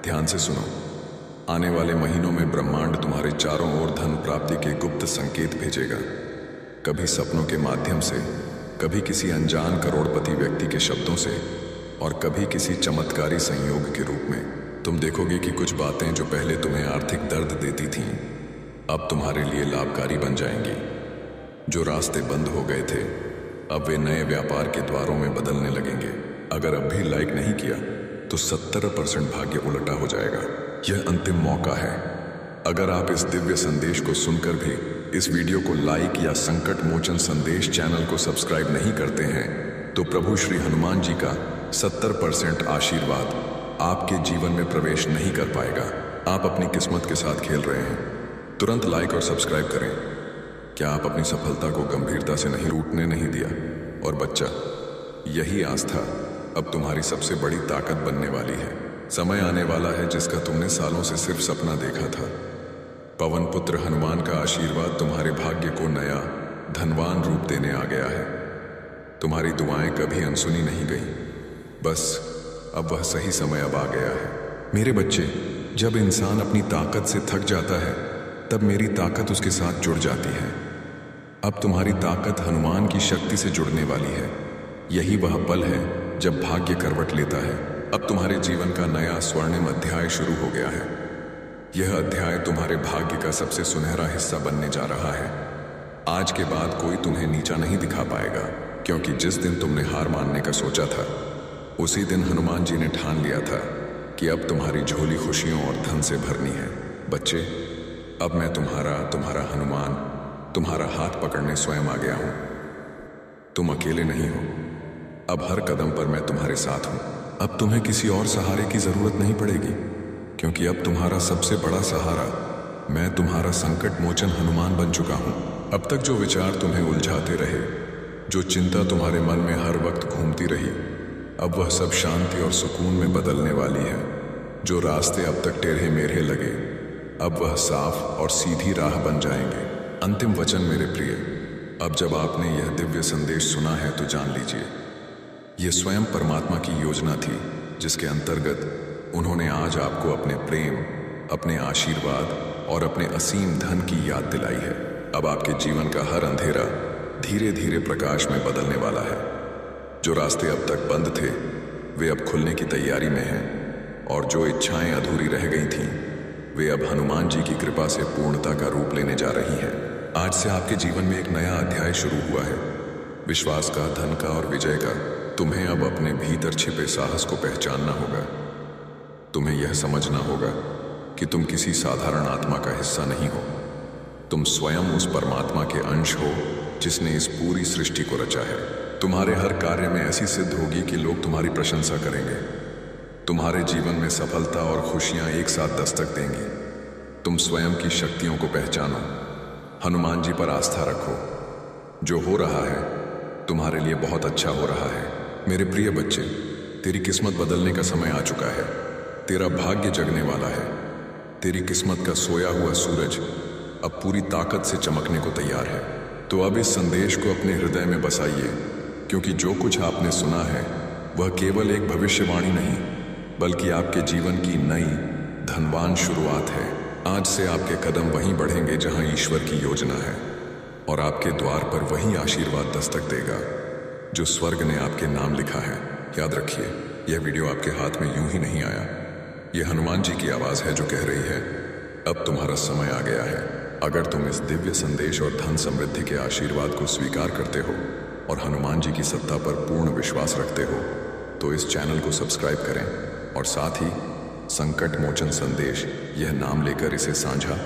ध्यान से सुनो, आने वाले महीनों में ब्रह्मांड तुम्हारे चारों ओर धन प्राप्ति के गुप्त संकेत भेजेगा। कभी सपनों के माध्यम से, कभी किसी अनजान करोड़पति व्यक्ति के शब्दों से, और कभी किसी चमत्कारी संयोग के रूप में। तुम देखोगे कि कुछ बातें जो पहले तुम्हें आर्थिक दर्द देती थीं, अब तुम्हारे लिए लाभकारी बन जाएंगी। जो रास्ते बंद हो गए थे, अब वे नए व्यापार के द्वारों में बदलने लगेंगे। अगर अब भी लाइक नहीं किया तो 70% भाग्य उलटा हो जाएगा। यह अंतिम मौका है। अगर आप इस दिव्य संदेश को सुनकर भी इस वीडियो को लाइक या संकट मोचन संदेश चैनल को सब्सक्राइब नहीं करते हैं, तो प्रभु श्री हनुमान जी का 70% आशीर्वाद आपके जीवन में प्रवेश नहीं कर पाएगा। आप अपनी किस्मत के साथ खेल रहे हैं। तुरंत लाइक और सब्सक्राइब करें। क्या आप अपनी सफलता को गंभीरता से नहीं टूटने नहीं दिया? और बच्चा, यही आस्था अब तुम्हारी सबसे बड़ी ताकत बनने वाली है। समय आने वाला है जिसका तुमने सालों से सिर्फ सपना देखा था। पवन पुत्र हनुमान का आशीर्वाद तुम्हारे भाग्य को नया धनवान रूप देने आ गया है। तुम्हारी दुआएं कभी अनसुनी नहीं गई, बस अब वह सही समय अब आ गया है। मेरे बच्चे, जब इंसान अपनी ताकत से थक जाता है, तब मेरी ताकत उसके साथ जुड़ जाती है। अब तुम्हारी ताकत हनुमान की शक्ति से जुड़ने वाली है। यही वह पल है जब भाग्य करवट लेता है। अब तुम्हारे जीवन का नया स्वर्णिम अध्याय शुरू हो गया है। यह अध्याय तुम्हारे भाग्य का सबसे सुनहरा हिस्सा बनने जा रहा है। आज के बाद कोई तुम्हें नीचा नहीं दिखा पाएगा, क्योंकि जिस दिन तुमने हार मानने का सोचा था, उसी दिन हनुमान जी ने ठान लिया था कि अब तुम्हारी झोली खुशियों और धन से भरनी है। बच्चे, अब मैं तुम्हारा हनुमान तुम्हारा हाथ पकड़ने स्वयं आ गया हूं। तुम अकेले नहीं हो। अब हर कदम पर मैं तुम्हारे साथ हूं। अब तुम्हें किसी और सहारे की जरूरत नहीं पड़ेगी, क्योंकि अब तुम्हारा सबसे बड़ा सहारा मैं तुम्हारा संकट मोचन हनुमान बन चुका हूं। अब तक जो विचार तुम्हें उलझाते रहे, जो चिंता तुम्हारे मन में हर वक्त घूमती रही, अब वह सब शांति और सुकून में बदलने वाली है। जो रास्ते अब तक टेढ़े मेढ़े लगे, अब वह साफ और सीधी राह बन जाएंगे। अंतिम वचन मेरे प्रिय, अब जब आपने यह दिव्य संदेश सुना है तो जान लीजिए, यह स्वयं परमात्मा की योजना थी, जिसके अंतर्गत उन्होंने आज आपको अपने प्रेम, अपने आशीर्वाद और अपने असीम धन की याद दिलाई है। अब आपके जीवन का हर अंधेरा धीरे धीरे प्रकाश में बदलने वाला है। जो रास्ते अब तक बंद थे वे अब खुलने की तैयारी में हैं, और जो इच्छाएं अधूरी रह गई थीं वे अब हनुमान जी की कृपा से पूर्णता का रूप लेने जा रही हैं। आज से आपके जीवन में एक नया अध्याय शुरू हुआ है, विश्वास का, धन का और विजय का। तुम्हें अब अपने भीतर छिपे साहस को पहचानना होगा। तुम्हें यह समझना होगा कि तुम किसी साधारण आत्मा का हिस्सा नहीं हो। तुम स्वयं उस परमात्मा के अंश हो जिसने इस पूरी सृष्टि को रचा है। तुम्हारे हर कार्य में ऐसी सिद्ध होगी कि लोग तुम्हारी प्रशंसा करेंगे। तुम्हारे जीवन में सफलता और खुशियां एक साथ दस्तक देंगी। तुम स्वयं की शक्तियों को पहचानो, हनुमान जी पर आस्था रखो। जो हो रहा है तुम्हारे लिए बहुत अच्छा हो रहा है। मेरे प्रिय बच्चे, तेरी किस्मत बदलने का समय आ चुका है। तेरा भाग्य जगने वाला है। तेरी किस्मत का सोया हुआ सूरज अब पूरी ताकत से चमकने को तैयार है। तो अब इस संदेश को अपने हृदय में बसाइए, क्योंकि जो कुछ आपने सुना है वह केवल एक भविष्यवाणी नहीं, बल्कि आपके जीवन की नई धनवान शुरुआत है। आज से आपके कदम वहीं बढ़ेंगे जहां ईश्वर की योजना है, और आपके द्वार पर वही आशीर्वाद दस्तक देगा जो स्वर्ग ने आपके नाम लिखा है। याद रखिए, यह वीडियो आपके हाथ में यूं ही नहीं आया। यह हनुमान जी की आवाज है जो कह रही है, अब तुम्हारा समय आ गया है। अगर तुम इस दिव्य संदेश और धन समृद्धि के आशीर्वाद को स्वीकार करते हो और हनुमान जी की सत्ता पर पूर्ण विश्वास रखते हो, तो इस चैनल को सब्सक्राइब करें और साथ ही संकट मोचन संदेश यह नाम लेकर इसे साझा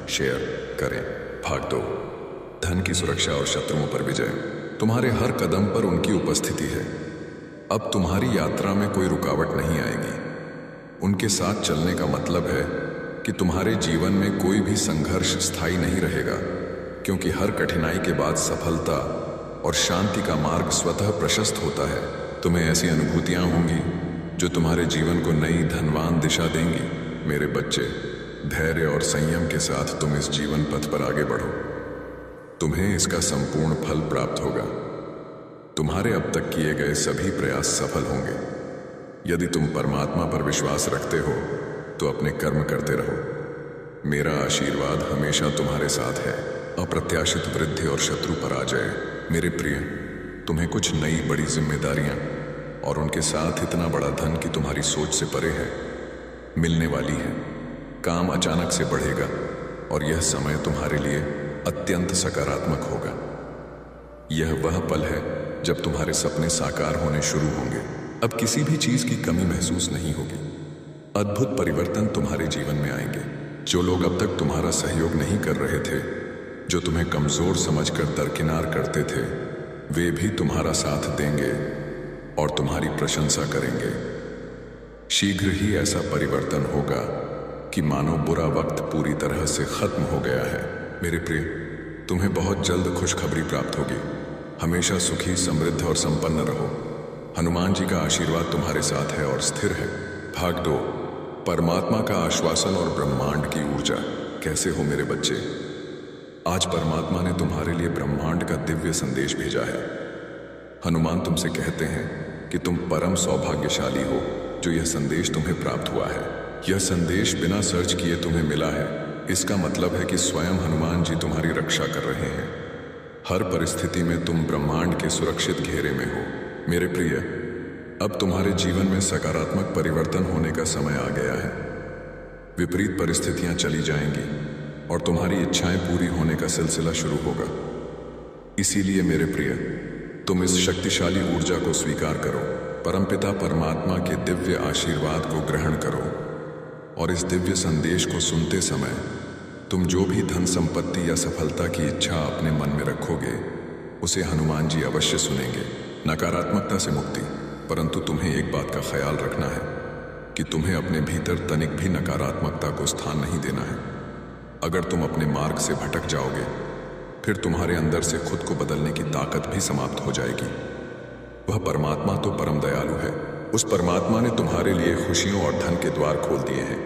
शेयर करें। भाग 2, धन की सुरक्षा और शत्रुओं पर विजय। तुम्हारे हर कदम पर उनकी उपस्थिति है। अब तुम्हारी यात्रा में कोई रुकावट नहीं आएगी। उनके साथ चलने का मतलब है कि तुम्हारे जीवन में कोई भी संघर्ष स्थायी नहीं रहेगा, क्योंकि हर कठिनाई के बाद सफलता और शांति का मार्ग स्वतः प्रशस्त होता है। तुम्हें ऐसी अनुभूतियां होंगी जो तुम्हारे जीवन को नई धनवान दिशा देंगी। मेरे बच्चे, धैर्य और संयम के साथ तुम इस जीवन पथ पर आगे बढ़ो। तुम्हें इसका संपूर्ण फल प्राप्त होगा। तुम्हारे अब तक किए गए सभी प्रयास सफल होंगे। यदि तुम परमात्मा पर विश्वास रखते हो तो अपने कर्म करते रहो। मेरा आशीर्वाद हमेशा तुम्हारे साथ है। अप्रत्याशित वृद्धि और शत्रु पराजय। मेरे प्रिय, तुम्हें कुछ नई बड़ी जिम्मेदारियां और उनके साथ इतना बड़ा धन कि तुम्हारी सोच से परे है मिलने वाली है। काम अचानक से बढ़ेगा और यह समय तुम्हारे लिए अत्यंत सकारात्मक होगा। यह वह पल है जब तुम्हारे सपने साकार होने शुरू होंगे। अब किसी भी चीज की कमी महसूस नहीं होगी। अद्भुत परिवर्तन तुम्हारे जीवन में आएंगे। जो लोग अब तक तुम्हारा सहयोग नहीं कर रहे थे, जो तुम्हें कमजोर समझकर दरकिनार करते थे, वे भी तुम्हारा साथ देंगे और तुम्हारी प्रशंसा करेंगे। शीघ्र ही ऐसा परिवर्तन होगा कि मानो बुरा वक्त पूरी तरह से खत्म हो गया है। मेरे प्रिय, तुम्हें बहुत जल्द खुशखबरी प्राप्त होगी। हमेशा सुखी, समृद्ध और संपन्न रहो। हनुमान जी का आशीर्वाद तुम्हारे साथ है और स्थिर है। भाग 2, परमात्मा का आश्वासन और ब्रह्मांड की ऊर्जा। कैसे हो मेरे बच्चे? आज परमात्मा ने तुम्हारे लिए ब्रह्मांड का दिव्य संदेश भेजा है। हनुमान तुमसे कहते हैं कि तुम परम सौभाग्यशाली हो जो यह संदेश तुम्हें प्राप्त हुआ है। यह संदेश बिना सर्च किए तुम्हें मिला है। इसका मतलब है कि स्वयं हनुमान जी तुम्हारी रक्षा कर रहे हैं। हर परिस्थिति में तुम ब्रह्मांड के सुरक्षित घेरे में हो। मेरे प्रिय, अब तुम्हारे जीवन में सकारात्मक परिवर्तन होने का समय आ गया है। विपरीत परिस्थितियां चली जाएंगी और तुम्हारी इच्छाएं पूरी होने का सिलसिला शुरू होगा। इसीलिए मेरे प्रिय, तुम इस शक्तिशाली ऊर्जा को स्वीकार करो। परमपिता परमात्मा के दिव्य आशीर्वाद को ग्रहण करो और इस दिव्य संदेश को सुनते समय तुम जो भी धन संपत्ति या सफलता की इच्छा अपने मन में रखोगे, उसे हनुमान जी अवश्य सुनेंगे। नकारात्मकता से मुक्ति। परंतु तुम्हें एक बात का ख्याल रखना है कि तुम्हें अपने भीतर तनिक भी नकारात्मकता को स्थान नहीं देना है। अगर तुम अपने मार्ग से भटक जाओगे, फिर तुम्हारे अंदर से खुद को बदलने की ताकत भी समाप्त हो जाएगी। वह परमात्मा तो परम दयालु है। उस परमात्मा ने तुम्हारे लिए खुशियों और धन के द्वार खोल दिए हैं,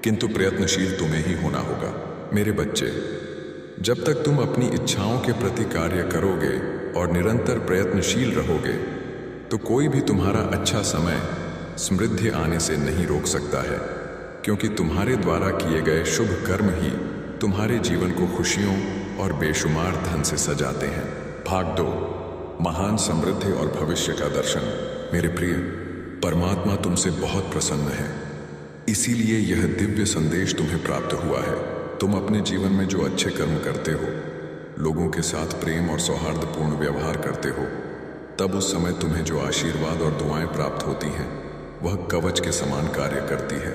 किंतु प्रयत्नशील तुम्हें ही होना होगा। मेरे बच्चे, जब तक तुम अपनी इच्छाओं के प्रति कार्य करोगे और निरंतर प्रयत्नशील रहोगे, तो कोई भी तुम्हारा अच्छा समय समृद्धि आने से नहीं रोक सकता है, क्योंकि तुम्हारे द्वारा किए गए शुभ कर्म ही तुम्हारे जीवन को खुशियों और बेशुमार धन से सजाते हैं। भाग 2, महान समृद्धि और भविष्य का दर्शन। मेरे प्रिय, परमात्मा तुमसे बहुत प्रसन्न है, इसीलिए यह दिव्य संदेश तुम्हें प्राप्त हुआ है। तुम अपने जीवन में जो अच्छे कर्म करते हो, लोगों के साथ प्रेम और सौहार्दपूर्ण व्यवहार करते हो, तब उस समय तुम्हें जो आशीर्वाद और दुआएं प्राप्त होती हैं, वह कवच के समान कार्य करती है।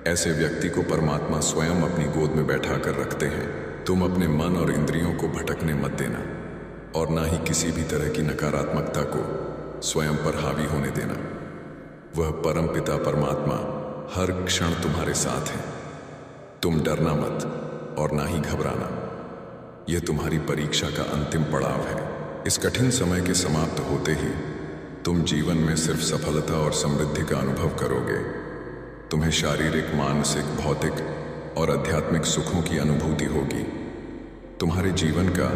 ऐसे व्यक्ति को परमात्मा स्वयं अपनी गोद में बैठा कर रखते हैं। तुम अपने मन और इंद्रियों को भटकने मत देना और ना ही किसी भी तरह की नकारात्मकता को स्वयं पर हावी होने देना। वह परम पिता परमात्मा हर क्षण तुम्हारे साथ है। तुम डरना मत और ना ही घबराना। यह तुम्हारी परीक्षा का अंतिम पड़ाव है। इस कठिन समय के समाप्त होते ही तुम जीवन में सिर्फ सफलता और समृद्धि का अनुभव करोगे। तुम्हें शारीरिक, मानसिक, भौतिक और आध्यात्मिक सुखों की अनुभूति होगी। तुम्हारे जीवन का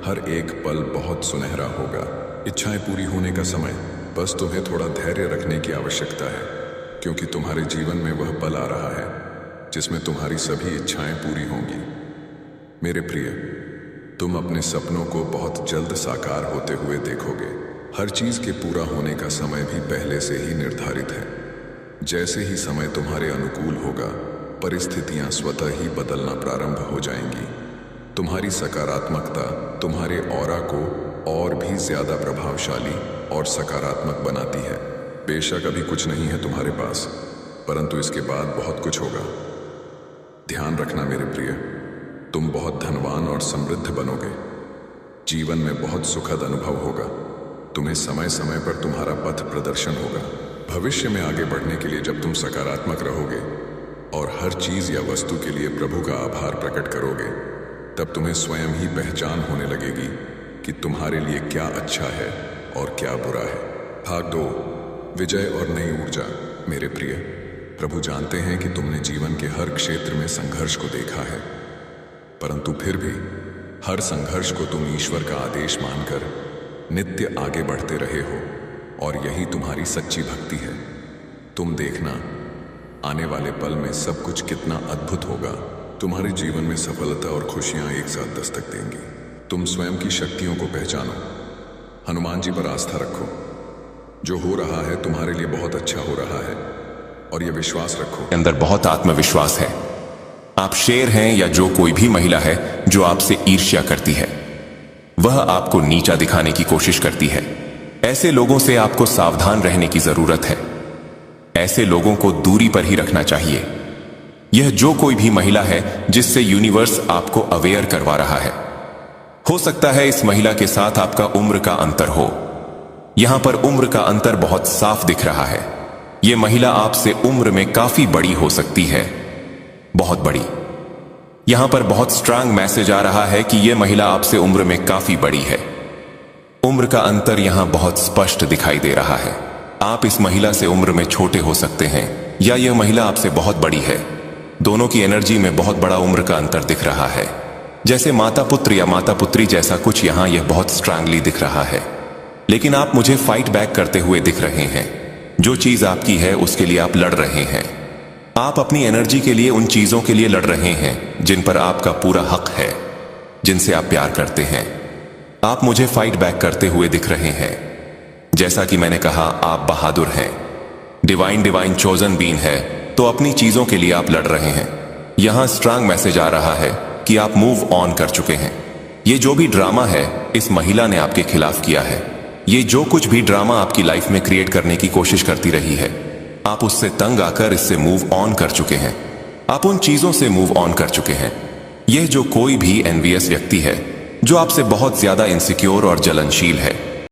हर एक पल बहुत सुनहरा होगा। इच्छाएं पूरी होने का समय, बस तुम्हें थोड़ा धैर्य रखने की आवश्यकता है, क्योंकि तुम्हारे जीवन में वह पल आ रहा है जिसमें तुम्हारी सभी इच्छाएं पूरी होंगी। मेरे प्रिय, तुम अपने सपनों को बहुत जल्द साकार होते हुए देखोगे। हर चीज के पूरा होने का समय भी पहले से ही निर्धारित है। जैसे ही समय तुम्हारे अनुकूल होगा, परिस्थितियां स्वतः ही बदलना प्रारंभ हो जाएंगी। तुम्हारी सकारात्मकता तुम्हारे ऑरा को और भी ज्यादा प्रभावशाली और सकारात्मक बनाती है। बेशक अभी कुछ नहीं है तुम्हारे पास, परंतु इसके बाद बहुत कुछ होगा। ध्यान रखना मेरे प्रिय, तुम बहुत धनवान और समृद्ध बनोगे। जीवन में बहुत सुखद अनुभव होगा। तुम्हें समय समय पर तुम्हारा पथ प्रदर्शन होगा। भविष्य में आगे बढ़ने के लिए जब तुम सकारात्मक रहोगे और हर चीज या वस्तु के लिए प्रभु का आभार प्रकट करोगे, तब तुम्हें स्वयं ही पहचान होने लगेगी कि तुम्हारे लिए क्या अच्छा है और क्या बुरा है। भाग 2, विजय और नई ऊर्जा। मेरे प्रिय, प्रभु जानते हैं कि तुमने जीवन के हर क्षेत्र में संघर्ष को देखा है, परंतु फिर भी हर संघर्ष को तुम ईश्वर का आदेश मानकर नित्य आगे बढ़ते रहे हो, और यही तुम्हारी सच्ची भक्ति है। तुम देखना, आने वाले पल में सब कुछ कितना अद्भुत होगा। तुम्हारे जीवन में सफलता और खुशियां एक साथ दस्तक देंगी। तुम स्वयं की शक्तियों को पहचानो, हनुमान जी पर आस्था रखो। जो हो रहा है तुम्हारे लिए बहुत अच्छा हो रहा है, और यह विश्वास रखो, अंदर बहुत आत्मविश्वास है। आप शेर हैं या जो कोई भी महिला है जो आपसे ईर्ष्या करती है, वह आपको नीचा दिखाने की कोशिश करती है। ऐसे लोगों से आपको सावधान रहने की जरूरत है। ऐसे लोगों को दूरी पर ही रखना चाहिए। यह जो कोई भी महिला है जिससे यूनिवर्स आपको अवेयर करवा रहा है। हो सकता है इस महिला के साथ आपका उम्र का अंतर हो। यहां पर उम्र का अंतर बहुत साफ दिख रहा है। यह महिला आपसे उम्र में काफी बड़ी हो सकती है, बहुत बड़ी। यहां पर बहुत स्ट्रांग मैसेज आ रहा है कि यह महिला आपसे उम्र में काफी बड़ी है। उम्र का अंतर यहां बहुत स्पष्ट दिखाई दे रहा है। आप इस महिला से उम्र में छोटे हो सकते हैं, या यह महिला आपसे बहुत बड़ी है। दोनों की एनर्जी में बहुत बड़ा उम्र का अंतर दिख रहा है, जैसे माता पुत्र या माता पुत्री जैसा कुछ। यहां यह बहुत स्ट्रांगली दिख रहा है, लेकिन आप मुझे फाइट बैक करते हुए दिख रहे हैं। जो चीज आपकी है उसके लिए आप लड़ रहे हैं। आप अपनी एनर्जी के लिए उन चीजों के लिए लड़ रहे हैं जिन पर आपका पूरा हक है, जिनसे आप प्यार करते हैं। आप मुझे फाइट बैक करते हुए दिख रहे हैं। जैसा कि मैंने कहा, आप बहादुर हैं, डिवाइन चोजन बीन है, तो अपनी चीजों के लिए आप लड़ रहे हैं। यहां स्ट्रांग मैसेज आ रहा है कि आप मूव ऑन कर चुके हैं। ये जो भी ड्रामा है इस महिला ने आपके खिलाफ किया है। ये जो कुछ भी ड्रामा आपकी लाइफ में क्रिएट करने की कोशिश करती रही है, आप उससे तंग आकर इससे मूव ऑन कर चुके हैं। आप उन चीजों से मूव ऑन कर चुके हैं। यह जो कोई भी एनवियस व्यक्ति है, जो आपसे बहुत ज्यादा इनसिक्योर और जलनशील है,